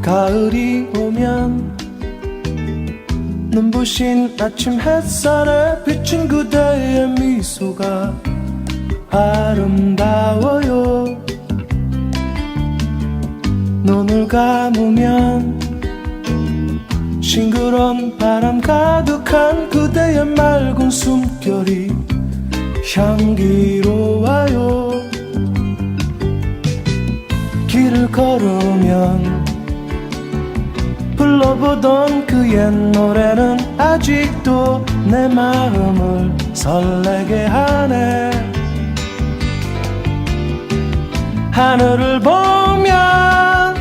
가을이 오면 눈부신 아침 햇살에 비친 그대의 미소가 아름다워요. 눈을 감으면 싱그러운 바람 가득한 그대의 맑은 숨결이 향기로워요. 길을 걸으면 불러보던 그 옛 노래는 아직도 내 마음을 설레게 하네. 하늘을 보면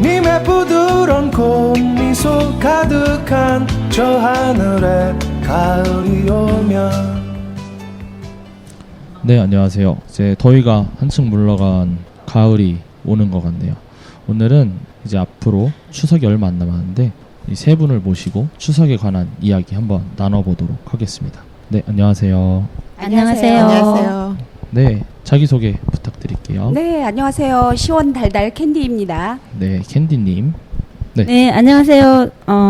님의 부드러운 꽃미소 가득한 저 하늘에 가을이 오면. 네, 안녕하세요. 이제 더위가 한층 물러간 가을이 오는 것 같네요. 오늘은 이제 앞으로 추석이 얼마 안 남았는데 이 세 분을 모시고 추석에 관한 이야기 한번 나눠보도록 하겠습니다. 네, 안녕하세요. 안녕하세요. 안녕하세요. 네, 자기소개 부탁드릴게요. 네, 안녕하세요. 시원달달 캔디입니다. 네, 캔디님. 네, 안녕하세요.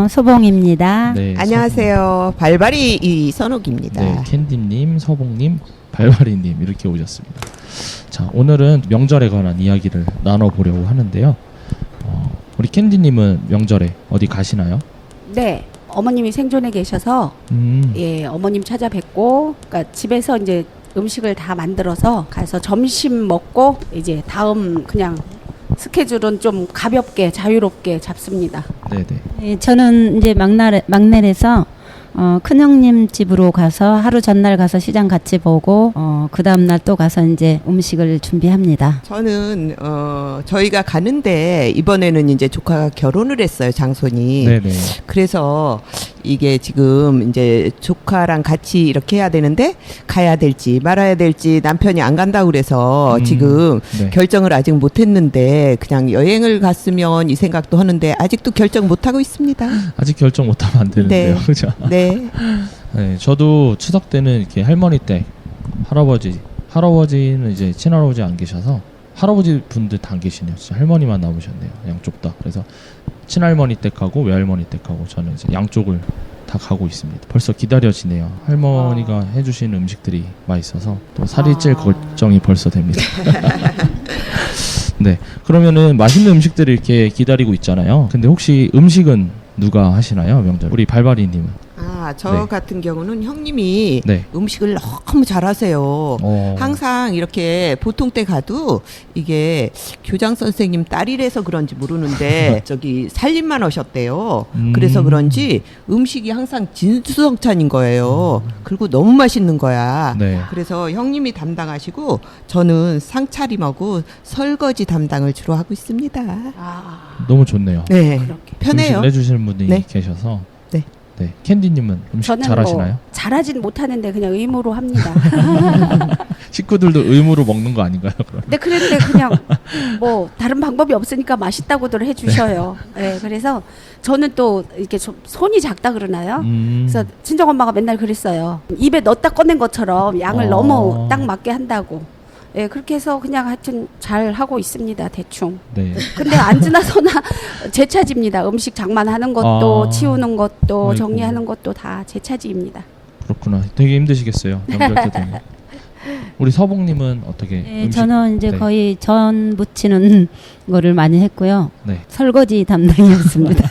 소봉입니다. 네, 안녕하세요. 발발이 이선옥입니다. 네, 캔디님, 서봉님, 발바리님 이렇게 오셨습니다. 자, 오늘은 명절에 관한 이야기를 나눠보려고 하는데요. 우리 캔디님은 명절에 어디 가시나요? 네, 어머님이 생존에 계셔서 예, 어머님 찾아뵙고, 그러니까 집에서 이제 음식을 다 만들어서 가서 점심 먹고 이제 다음 그냥 스케줄은 좀 가볍게 자유롭게 잡습니다. 네네. 네, 저는 이제 막내라서 큰형님 집으로 가서 하루 전날 가서 시장 같이 보고 그 다음날 또 가서 이제 음식을 준비합니다. 저는 저희가 가는데 이번에는 이제 조카가 결혼을 했어요, 장손이. 네네. 그래서 이게 지금 이제 조카랑 같이 이렇게 해야 되는데 가야 될지 말아야 될지 남편이 안 간다고 그래서 지금 네. 결정을 아직 못 했는데 그냥 여행을 갔으면 이 생각도 하는데 아직도 결정 못 하고 있습니다. 아직 결정 못하면 안 되는데요. 네. 그죠? 네. 네, 저도 추석 때는 이렇게 할머니 댁, 할아버지는 이제 친할아버지 안 계셔서 할아버지 분들 다 안 계시네요. 진짜 할머니만 남으셨네요. 양쪽 다. 그래서 친할머니 댁 가고 외할머니 댁 가고 저는 이제 양쪽을 다 가고 있습니다. 벌써 기다려지네요. 할머니가 해주시는 음식들이 맛있어서 또 살이 찔 걱정이 벌써 됩니다. 네, 그러면은 맛있는 음식들을 이렇게 기다리고 있잖아요. 근데 혹시 음식은 누가 하시나요, 명절? 우리 발바리님은? 저 네. 같은 경우는 형님이 네. 음식을 너무 잘하세요. 항상 이렇게 보통 때 가도 이게 교장 선생님 딸이라서 그런지 모르는데 저기 살림만 하셨대요. 그래서 그런지 음식이 항상 진수성찬인 거예요. 그리고 너무 맛있는 거야. 네. 그래서 형님이 담당하시고 저는 상차림하고 설거지 담당을 주로 하고 있습니다. 너무 좋네요. 네, 그렇게. 편해요. 음식을 해주시는 분이 네. 계셔서. 네. 네. 캔디님은 음식 저는 잘하시나요? 뭐 잘하진 못하는데 그냥 의무로 합니다. 식구들도 의무로 먹는 거 아닌가요? 그럼? 근데 그런데 그냥 뭐 다른 방법이 없으니까 맛있다고들 해주셔요. 네, 그래서 저는 또 이렇게 좀 손이 작다 그러나요? 그래서 친정 엄마가 맨날 그랬어요. 입에 넣었다 꺼낸 것처럼 양을 너무 딱 맞게 한다고. 예, 그렇게 해서 그냥 하여튼 잘 하고 있습니다, 대충. 네. 근데 안 지나서나 제 차지입니다. 음식 장만하는 것도 치우는 것도 아이고. 정리하는 것도 다 제 차지입니다. 그렇구나. 되게 힘드시겠어요. 명절 때 되면. 우리 서봉님은 어떻게? 네, 저는 이제 네. 거의 전 부치는 거를 많이 했고요. 네. 설거지 담당이었습니다.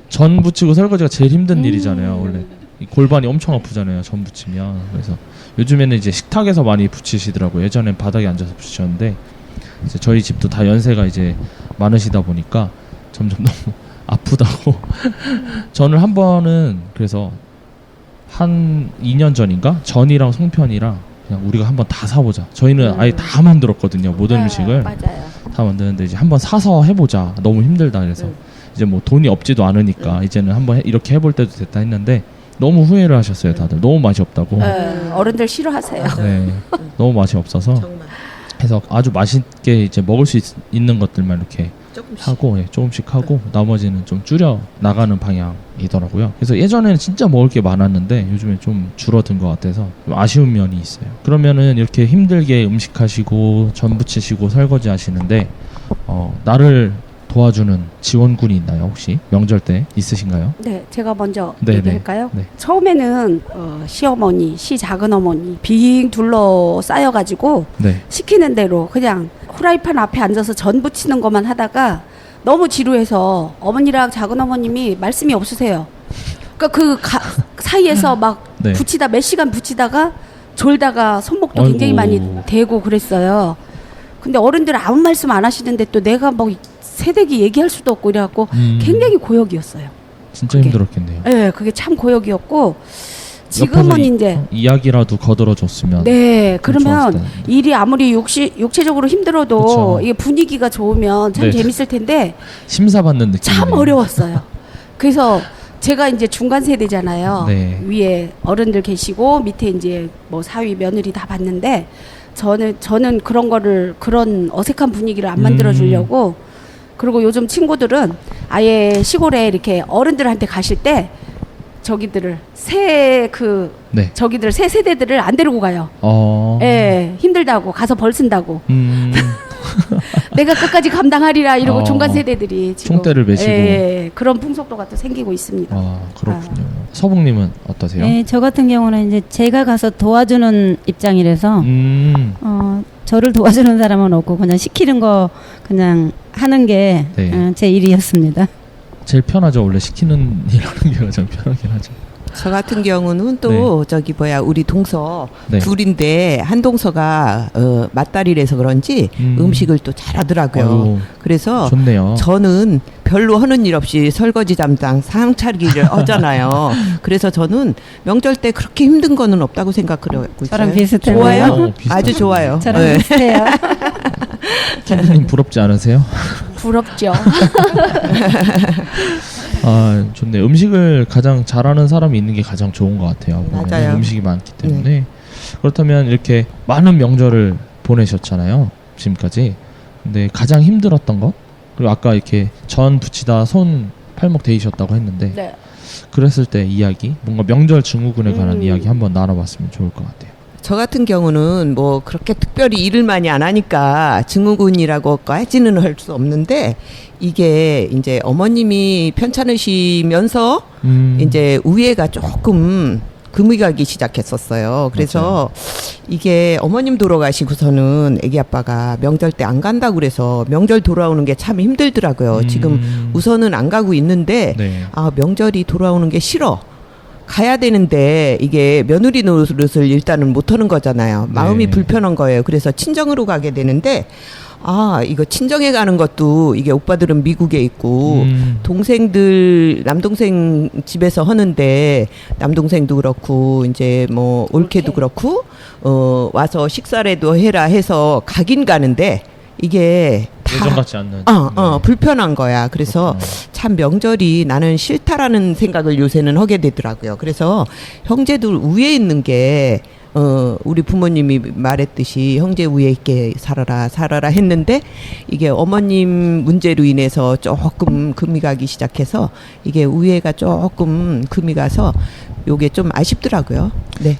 전 부치고 설거지가 제일 힘든 일이잖아요. 원래 이 골반이 엄청 아프잖아요. 전 부치면. 그래서 요즘에는 이제 식탁에서 많이 부치시더라고요. 예전엔 바닥에 앉아서 부치셨는데 이제 저희 집도 다 연세가 이제 많으시다 보니까 점점 너무 아프다고. 저는 한 번은 그래서 한 2년 전인가 전이랑 송편이랑 그냥 우리가 한번 다 사보자. 저희는 아예 다 만들었거든요. 모든 음식을 맞아요. 다 만드는데 이제 한번 사서 해보자. 너무 힘들다 그래서 이제 뭐 돈이 없지도 않으니까 이제는 한번 이렇게 해볼 때도 됐다 했는데 너무 후회를 하셨어요. 다들 너무 맛이 없다고. 어른들 싫어하세요. 네, 너무 맛이 없어서 정말 해서 아주 맛있게 이제 먹을 수 있는 것들만 이렇게 조금씩. 하고 조금씩 하고 나머지는 좀 줄여 나가는 방향이더라고요. 그래서 예전에는 진짜 먹을 게 많았는데 요즘에 좀 줄어든 것 같아서 좀 아쉬운 면이 있어요. 그러면은 이렇게 힘들게 음식하시고 전 부치시고 설거지 하시는데 나를 도와주는 지원군이 있나요? 혹시 명절 때 있으신가요? 네, 제가 먼저 네, 얘기할까요? 네. 처음에는 시어머니, 시작은 어머니 빙 둘러 쌓여가지고 네. 시키는 대로 그냥 후라이팬 앞에 앉아서 전 부치는 것만 하다가 너무 지루해서 어머니랑 작은 어머님이 말씀이 없으세요. 그러니까 사이에서 막 네. 붙이다 몇 시간 붙이다가 졸다가 손목도 아이고. 굉장히 많이 대고 그랬어요. 근데 어른들 아무 말씀 안 하시는데 또 내가 뭐 새댁이 얘기할 수도 없고 이래갖고 굉장히 고역이었어요. 진짜 그게. 힘들었겠네요. 네, 그게 참 고역이었고 옆에서 지금은 이제 이야기라도 거들어줬으면. 네, 좋았을 그러면 텐데. 일이 아무리 육체적으로 힘들어도 그쵸. 이게 분위기가 좋으면 참 네. 재밌을 텐데 심사받는 느낌. 참 어려웠어요. 그래서 제가 이제 중간 세대잖아요. 네. 위에 어른들 계시고 밑에 이제 뭐 사위 며느리 다 봤는데 저는 그런 어색한 분위기를 안 만들어 주려고 그리고 요즘 친구들은 아예 시골에 이렇게 어른들한테 가실 때 저기들을 새 세대들을 안 데리고 가요. 예, 힘들다고 가서 벌 쓴다고. 내가 끝까지 감당하리라 이러고 중간 세대들이 지금 총대를 매시고. 예, 그런 풍속도가 또 생기고 있습니다. 아, 그렇군요. 서북님은 어떠세요? 네, 저 같은 경우는 이제 제가 가서 도와주는 입장이라서 저를 도와주는 사람은 없고 그냥 시키는 거 그냥 하는 게 제 일이었습니다. 제일 편하죠. 원래 시키는 일하는 게 가장 편하긴 하죠. 저 같은 경우는 또 우리 동서 네. 둘인데 한 동서가 맞다리라서 그런지 음식을 또 잘하더라고요. 아유, 그래서 좋네요. 저는 별로 하는 일 없이 설거지 담당 상 차리기를 하잖아요. 그래서 저는 명절 때 그렇게 힘든 거는 없다고 생각하고 있어요. 저랑 비슷해요. 좋아요? 비슷해요. 아주 좋아요. 저랑 네. 비슷해요. 님 부럽지 않으세요? 부럽죠. 아, 좋네. 음식을 가장 잘하는 사람이 있는 게 가장 좋은 것 같아요. 맞아요. 음식이 많기 때문에. 그렇다면 이렇게 많은 명절을 보내셨잖아요. 지금까지. 근데 가장 힘들었던 거? 그리고 아까 이렇게 전 부치다 손 팔목 데이셨다고 했는데 네. 그랬을 때 이야기, 뭔가 명절 증후군에 관한 이야기 한번 나눠봤으면 좋을 것 같아요. 저 같은 경우는 뭐 그렇게 특별히 일을 많이 안 하니까 증후군이라고까지는 할 수 없는데 이게 이제 어머님이 편찮으시면서 이제 우애가 조금 금이 가기 시작했었어요. 그래서 이게 어머님 돌아가시고서는 애기 아빠가 명절 때 안 간다고 그래서 명절 돌아오는 게 참 힘들더라고요. 지금 우선은 안 가고 있는데 네. 아, 명절이 돌아오는 게 싫어. 가야 되는데 이게 며느리 노릇을 일단은 못 하는 거잖아요. 마음이 네. 불편한 거예요. 그래서 친정으로 가게 되는데 아, 이거 친정에 가는 것도 이게 오빠들은 미국에 있고 동생들 남동생 집에서 하는데 남동생도 그렇고 이제 뭐 올케도 그렇고 와서 식사라도 해라 해서 가긴 가는데 이게 예전 같지 않는. 불편한 거야. 그래서 그렇구나. 참 명절이 나는 싫다라는 생각을 요새는 하게 되더라고요. 그래서 형제들 우애 있는 게 우리 부모님이 말했듯이 형제 우애 있게 살아라 했는데 이게 어머님 문제로 인해서 조금 금이 가기 시작해서 이게 우애가 조금 금이 가서 요게 좀 아쉽더라고요. 네.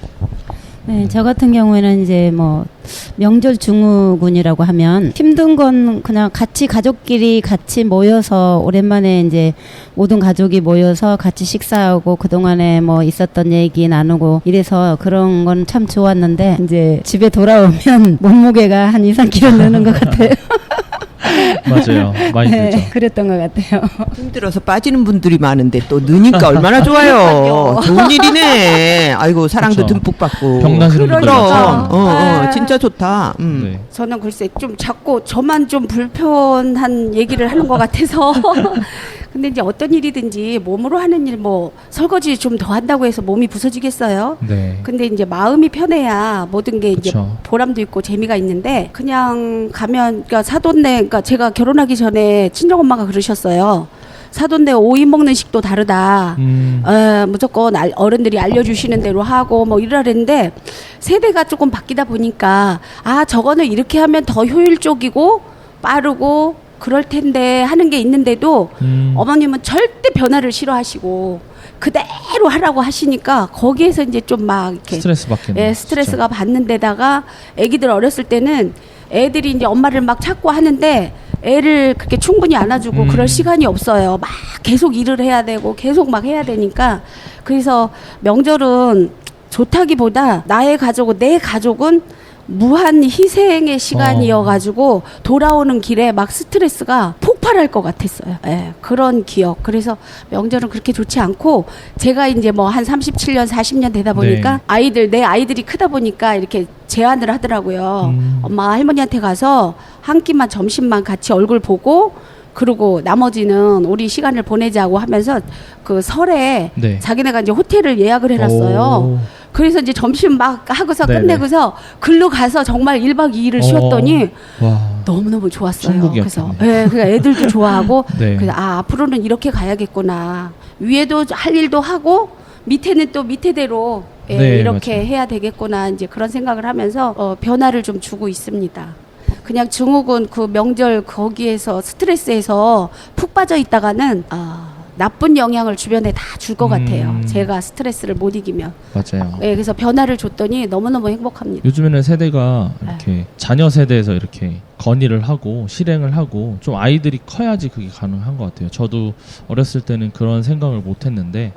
네, 저 같은 경우에는 이제 뭐 명절 증후군이라고 하면 힘든 건 그냥 가족끼리 같이 모여서 오랜만에 이제 모든 가족이 모여서 같이 식사하고 그동안에 뭐 있었던 얘기 나누고 이래서 그런 건 참 좋았는데 이제 집에 돌아오면 몸무게가 한 2-3kg 느는 것 같아요. 맞아요. 많이 들죠. 네, 그랬던 것 같아요. 힘들어서 빠지는 분들이 많은데 또 느니까 얼마나 좋아요. 좋은 일이네. 아이고 사랑도 그쵸. 듬뿍 받고. 병나시는 분들 그러니까. 많죠. 네. 진짜 좋다. 네. 저는 글쎄 좀 자꾸 저만 좀 불편한 얘기를 하는 것 같아서 근데 이제 어떤 일이든지 몸으로 하는 일 뭐 설거지 좀 더 한다고 해서 몸이 부서지겠어요. 네. 근데 이제 마음이 편해야 모든 게 이제 그쵸. 보람도 있고 재미가 있는데 그냥 가면 그러니까 사돈네 그러니까 제가 결혼하기 전에 친정엄마가 그러셨어요. 사돈네 오이 먹는 식도 다르다. 무조건 어른들이 알려주시는 대로 하고 뭐 이러라 그랬는데 세대가 조금 바뀌다 보니까 아 저거는 이렇게 하면 더 효율적이고 빠르고 그럴 텐데 하는 게 있는데도 어머님은 절대 변화를 싫어하시고 그대로 하라고 하시니까 거기에서 이제 좀 막 이렇게 스트레스 받겠네요. 예, 스트레스가 받는 데다가 애기들 어렸을 때는 애들이 이제 엄마를 막 찾고 하는데 애를 그렇게 충분히 안아주고 그럴 시간이 없어요. 막 계속 일을 해야 되고 계속 막 해야 되니까. 그래서 명절은 좋다기보다 나의 가족은, 내 가족은 무한 희생의 시간이어가지고 돌아오는 길에 막 스트레스가 폭발할 것 같았어요. 예, 그런 기억. 그래서 명절은 그렇게 좋지 않고, 제가 이제 뭐 한 37년, 40년 되다 보니까 네. 내 아이들이 크다 보니까 이렇게 제안을 하더라고요. 엄마 할머니한테 가서 한 끼만, 점심만 같이 얼굴 보고, 그리고 나머지는 우리 시간을 보내자고 하면서 그 설에 네. 자기네가 이제 호텔을 예약을 해놨어요. 오. 그래서 이제 점심 막 하고서 네네. 끝내고서 글로 가서 정말 1박 2일을 쉬었더니 와. 너무너무 좋았어요. 천국이었겠네요. 그래서 예, 그러니까 애들도 좋아하고 네. 그래서 앞으로는 이렇게 가야겠구나. 위에도 할 일도 하고 밑에는 또 밑에대로 네, 이렇게 맞아요. 해야 되겠구나, 이제 그런 생각을 하면서 변화를 좀 주고 있습니다. 그냥 증후군 그 명절 거기에서 스트레스에서 푹 빠져 있다가는 나쁜 영향을 주변에 다 줄 것 같아요. 제가 스트레스를 못 이기면. 맞아요. 네, 그래서 변화를 줬더니 너무너무 행복합니다. 요즘에는 세대가 이렇게 자녀 세대에서 이렇게 건의를 하고 실행을 하고 좀 아이들이 커야지 그게 가능한 것 같아요. 저도 어렸을 때는 그런 생각을 못 했는데,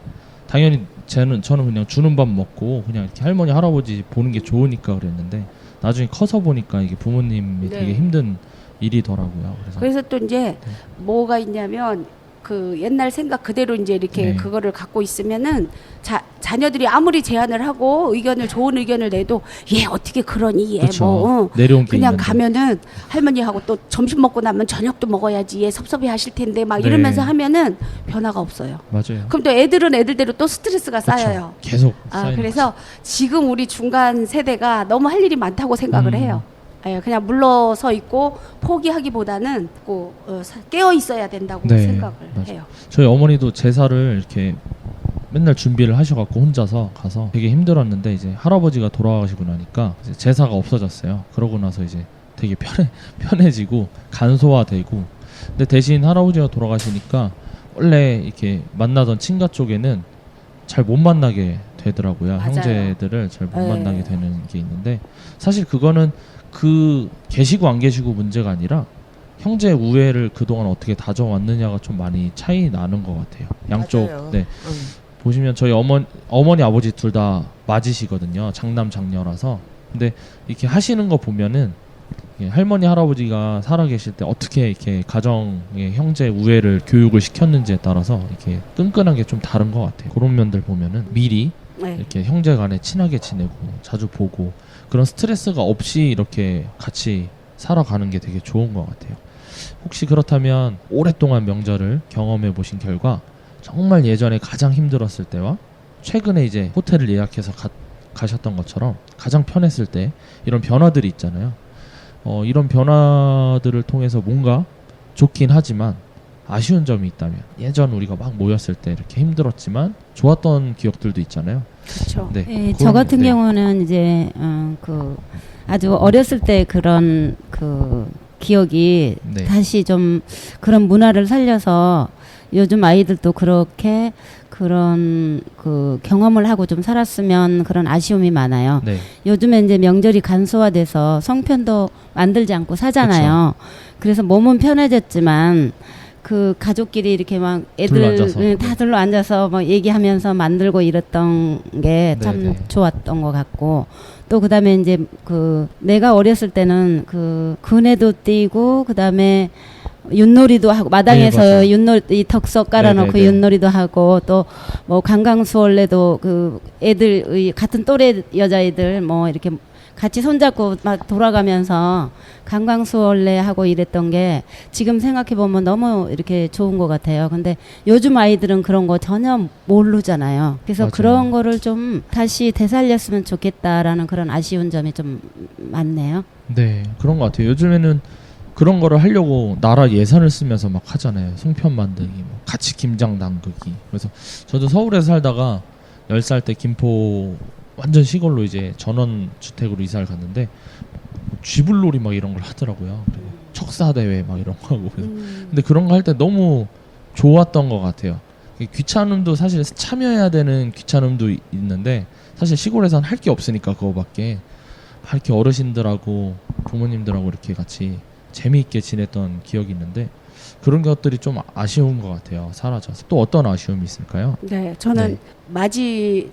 당연히 저는 그냥 주는 밥 먹고 그냥 이렇게 할머니 할아버지 보는 게 좋으니까 그랬는데, 나중에 커서 보니까 이게 부모님이 네. 되게 힘든 일이더라고요. 그래서 또 이제 뭐가 있냐면 그 옛날 생각 그대로 이제 이렇게 네. 그거를 갖고 있으면은 자녀들이 아무리 제안을 하고 좋은 의견을 내도 얘 어떻게 그러니, 얘 그쵸. 뭐 내려온 게 그냥 있는데. 가면은 할머니하고 또 점심 먹고 나면 저녁도 먹어야지, 얘 섭섭해 하실 텐데 막 네. 이러면서 하면은 변화가 없어요. 맞아요. 그럼 또 애들은 애들대로 또 스트레스가 그쵸. 쌓여요. 계속 쌓이는 그래서 지금 우리 중간 세대가 너무 할 일이 많다고 생각을 해요. 예, 그냥 물러서 있고 포기하기보다는 깨어 있어야 된다고 네, 생각을 맞아요. 해요. 저희 어머니도 제사를 이렇게 맨날 준비를 하셔갖고 혼자서 가서 되게 힘들었는데, 이제 할아버지가 돌아가시고 나니까 이제 제사가 없어졌어요. 그러고 나서 이제 되게 편해지고 간소화되고. 근데 대신 할아버지가 돌아가시니까 원래 이렇게 만나던 친가 쪽에는 잘 못 만나게 되더라고요. 맞아요. 형제들을 잘 못 네. 만나게 되는 게 있는데, 사실 그거는 계시고 안 계시고 문제가 아니라 형제 우애를 그동안 어떻게 다져왔느냐가 좀 많이 차이 나는 것 같아요. 양쪽. 맞아요. 네. 보시면 저희 어머니 아버지 둘 다 맞이시거든요. 장남 장녀라서. 근데 이렇게 하시는 거 보면은 할머니 할아버지가 살아계실 때 어떻게 이렇게 가정의 형제 우애를 교육을 시켰는지에 따라서 이렇게 끈끈한 게 좀 다른 것 같아요. 그런 면들 보면은 미리 네. 이렇게 형제간에 친하게 지내고 자주 보고 그런 스트레스가 없이 이렇게 같이 살아가는 게 되게 좋은 것 같아요. 혹시 그렇다면 오랫동안 명절을 경험해 보신 결과 정말 예전에 가장 힘들었을 때와 최근에 이제 호텔을 예약해서 가셨던 것처럼 가장 편했을 때 이런 변화들이 있잖아요. 이런 변화들을 통해서 뭔가 좋긴 하지만 아쉬운 점이 있다면, 예전 우리가 막 모였을 때 이렇게 힘들었지만 좋았던 기억들도 있잖아요. 그렇죠. 네, 예, 그런- 저 같은 네. 경우는 이제 아주 어렸을 때 그런 그 기억이 네. 다시 좀 그런 문화를 살려서 요즘 아이들도 그렇게 그런 그 경험을 하고 좀 살았으면 그런 아쉬움이 많아요. 네. 요즘에 이제 명절이 간소화돼서 성편도 만들지 않고 사잖아요. 그래서 몸은 편해졌지만 그 가족끼리 이렇게 막 둘러 앉아서. 다 둘러 앉아서 막 얘기하면서 만들고 이랬던 게 참 네, 네. 좋았던 것 같고, 또 그다음에 이제 내가 어렸을 때는 그네도 띄고 그다음에 윷놀이도 하고 마당에서 네, 맞아요. 윷놀이 덕석 깔아놓고 네, 네, 네. 윷놀이도 하고, 또 뭐 강강수월래도 그 애들 같은 또래 여자애들 뭐 이렇게 같이 손잡고 막 돌아가면서 강강수월래 하고 이랬던 게 지금 생각해 보면 너무 이렇게 좋은 것 같아요. 근데 요즘 아이들은 그런 거 전혀 모르잖아요. 그래서 맞아요. 그런 거를 좀 다시 되살렸으면 좋겠다라는 그런 아쉬운 점이 좀 많네요. 네, 그런 것 같아요. 요즘에는 그런 거를 하려고 나라 예산을 쓰면서 막 하잖아요. 송편 만들기, 뭐 같이 김장 담그기. 그래서 저도 서울에서 살다가 10살 때 김포 완전 시골로 이제 전원 주택으로 이사를 갔는데 쥐불놀이 막 이런 걸 하더라고요. 그리고 척사 대회 막 이런 거 하고. 그래서 근데 그런 거 할 때 너무 좋았던 것 같아요. 귀찮음도 사실 참여해야 되는 귀찮음도 있는데, 사실 시골에서는 할 게 없으니까 그거밖에. 막 이렇게 어르신들하고 부모님들하고 이렇게 같이 재미있게 지냈던 기억이 있는데 그런 것들이 좀 아쉬운 것 같아요. 사라져서. 또 어떤 아쉬움이 있을까요? 네, 저는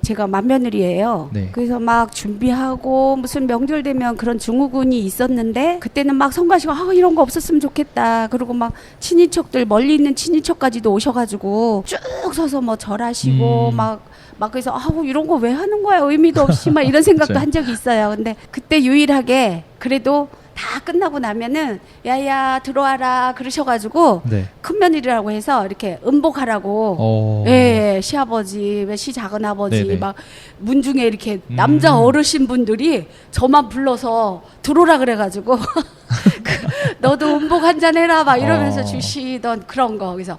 제가 맏며느리예요. 네. 그래서 막 준비하고 무슨 명절 되면 그런 증후군이 있었는데 그때는 막 성가시고 이런 거 없었으면 좋겠다. 그리고 막 친인척들 멀리 있는 친인척까지도 오셔가지고 쭉 서서 뭐 절하시고 막 그래서 이런 거 왜 하는 거야 의미도 없이 막 이런 생각도 그렇죠. 한 적이 있어요. 근데 그때 유일하게 그래도 다 끝나고 나면은 야야 들어와라 그러셔가지고 네. 큰며느리라고 해서 이렇게 음복하라고 예, 시아버지, 시작은아버지 네네. 막 문중에 이렇게 남자 어르신 분들이 저만 불러서 들어오라 그래가지고 너도 음복 한잔 해라 막 이러면서 주시던 그런 거. 그래서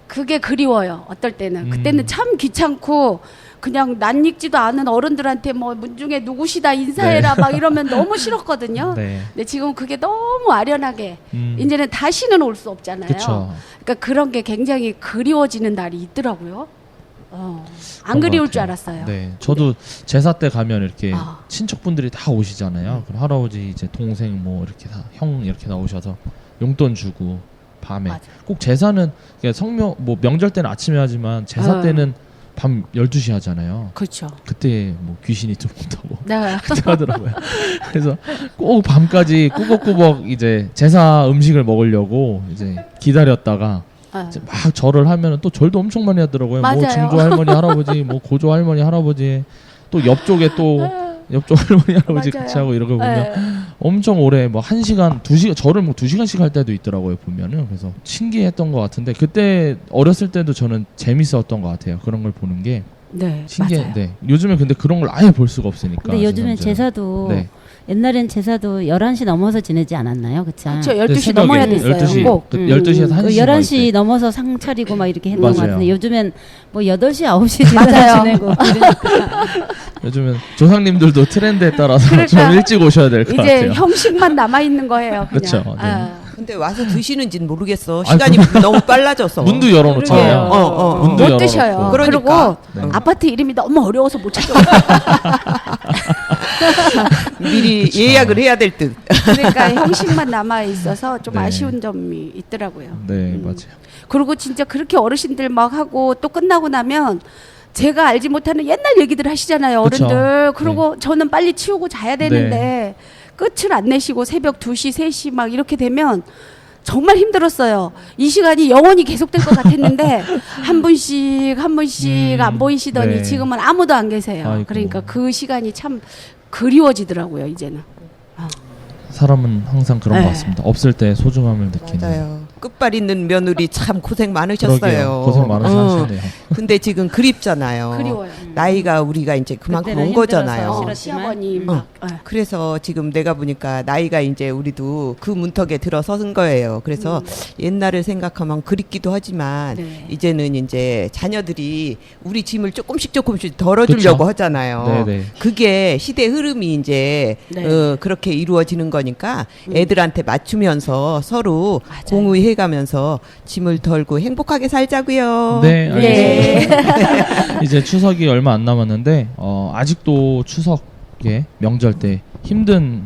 그게 그리워요. 어떨 때는 그때는 참 귀찮고 그냥 낯익지도 않은 어른들한테 뭐 문중에 누구시다 인사해라 막 이러면 너무 싫었거든요. 네. 근데 지금 그게 너무 아련하게 이제는 다시는 올 수 없잖아요. 그쵸. 그러니까 그런 게 굉장히 그리워지는 날이 있더라고요. 안 그리울 줄 알았어요. 네, 저도 제사 때 가면 이렇게 아. 친척분들이 다 오시잖아요. 그럼 할아버지 이제 동생 뭐 이렇게 다 형 이렇게 나오셔서 용돈 주고 밤에 맞아. 꼭 제사는 그냥 성명 뭐 명절 때는 아침에 하지만 제사 때는 밤 12시 하잖아요. 그렇죠. 그때 뭐 귀신이 들어온다고 네. 하더라고요. 그래서 꼭 밤까지 꾸벅꾸벅 이제 제사 음식을 먹으려고 이제 기다렸다가 이제 막 절을 하면 또 절도 엄청 많이 하더라고요. 뭐 맞아요. 증조 할머니 할아버지, 뭐 고조 할머니 할아버지, 또 옆쪽에 또 옆쪽 할머니 할아버지 맞아요. 같이 하고 이런 거 보면 네. 엄청 오래 뭐 1시간, 2시간 절을 뭐 2시간씩 할 때도 있더라고요. 보면은 그래서 신기했던 것 같은데 그때 어렸을 때도 저는 재밌었던 것 같아요. 그런 걸 보는 게 네, 신기해. 맞아요. 네. 요즘엔 근데 그런 걸 아예 볼 수가 없으니까. 근데 요즘엔 지금은. 제사도 네. 옛날엔 제사도 11시 넘어서 지내지 않았나요? 그쵸? 그렇죠. 네, 12시 새벽에 넘어야 됐어요. 12시, 꼭. 12시에서 1시. 그 11시 넘어서 상 차리고 막 이렇게 했던 것 맞아요. 같은데 요즘엔 뭐 8시, 9시 맞아요. 지내고 그러니까. 요즘은 조상님들도 트렌드에 따라서 그러니까 좀 일찍 오셔야 될 것 이제 같아요. 형식만 남아 있는 거예요. 그냥. 그쵸, 네. 근데 와서 드시는지는 모르겠어. 시간이 너무 빨라져서. 문도 열어놓잖아요. 그러게요. 문도 못 열어놓고. 드셔요. 그러니까. 그리고 네. 아파트 이름이 너무 어려워서 못 찾아요. 미리 그쵸. 예약을 해야 될 듯. 그러니까 형식만 남아 있어서 좀 네. 아쉬운 점이 있더라고요. 네, 맞아요. 그리고 진짜 그렇게 어르신들 막 하고 또 끝나고 나면 제가 알지 못하는 옛날 얘기들 하시잖아요, 그쵸. 어른들. 그리고 저는 빨리 치우고 자야 되는데 네. 끝을 안 내시고 새벽 2시, 3시 막 이렇게 되면 정말 힘들었어요. 이 시간이 영원히 계속될 것 같았는데 한 분씩 안 보이시더니 네. 지금은 아무도 안 계세요. 아이고. 그러니까 그 시간이 참 그리워지더라고요, 이제는. 사람은 항상 그런 네. 것 같습니다. 없을 때 소중함을 느끼는. 맞아요. 끝발 있는 며느리 참 고생 많으셨어요. 그러게요. 고생 많으셨네요. 근데 지금 그립잖아요. 그리워요. 나이가 우리가 이제 그만큼 그때는 온 거잖아요. 힘들어서 시아버님 막. 그래서 지금 내가 보니까 나이가 이제 우리도 그 문턱에 들어서는 거예요. 그래서 옛날을 생각하면 그립기도 하지만 네. 이제는 이제 자녀들이 우리 짐을 조금씩 덜어주려고 그쵸? 하잖아요. 네네. 그게 시대 흐름이 이제 네. 그렇게 이루어지는 거니까 애들한테 맞추면서 서로 맞아요. 공유해가면서 짐을 덜고 행복하게 살자고요. 네, 알겠습니다. 네. 이제 추석이 얼마 안 남았는데 아직도 추석에 명절 때 힘든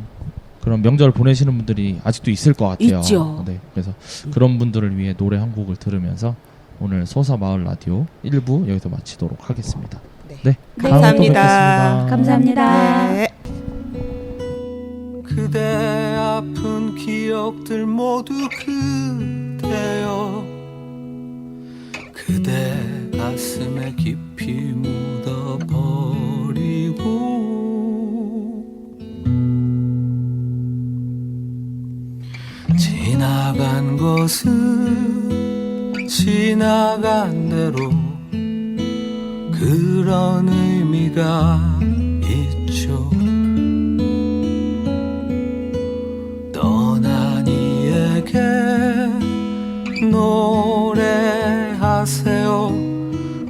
그런 명절 보내시는 분들이 아직도 있을 것 같아요. 있죠. 네, 그래서 그런 분들을 위해 노래 한 곡을 들으면서 오늘 소사 마을 라디오 1부 여기서 마치도록 하겠습니다. 네. 네, 네. 다음에 또 감사합니다. 뵙겠습니다. 감사합니다. 네. 그대 아픈 기억들 모두 그대여 그대 가슴에 깊이 묻어버리고 지나간 것은 지나간 대로 그런 의미가 있죠. 떠난 이에게 노래하세요.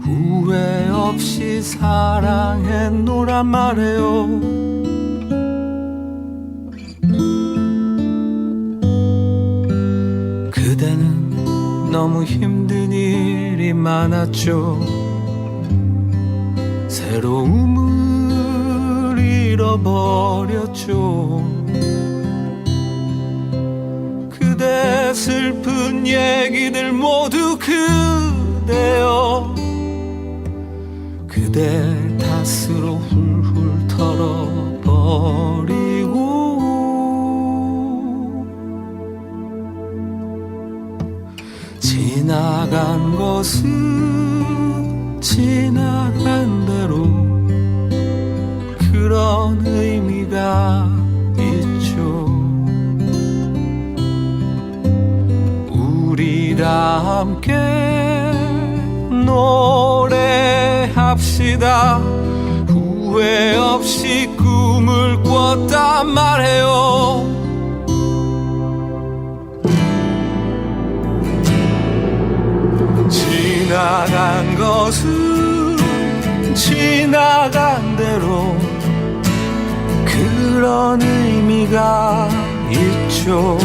후회 없이 사랑했노란 말해요. 그대는 너무 힘든 일이 많았죠. 새로움을 잃어버렸죠. 슬픈 얘기들 모두 그대여 그댈 탓으로 훌훌 털어버리고 지나간 것은 지나간 대로 그런 의미가 있죠. 우리 다 함께 노래합시다. 후회 없이 꿈을 꿨단 말해요. 지나간 것은 지나간 대로 그런 의미가 있죠.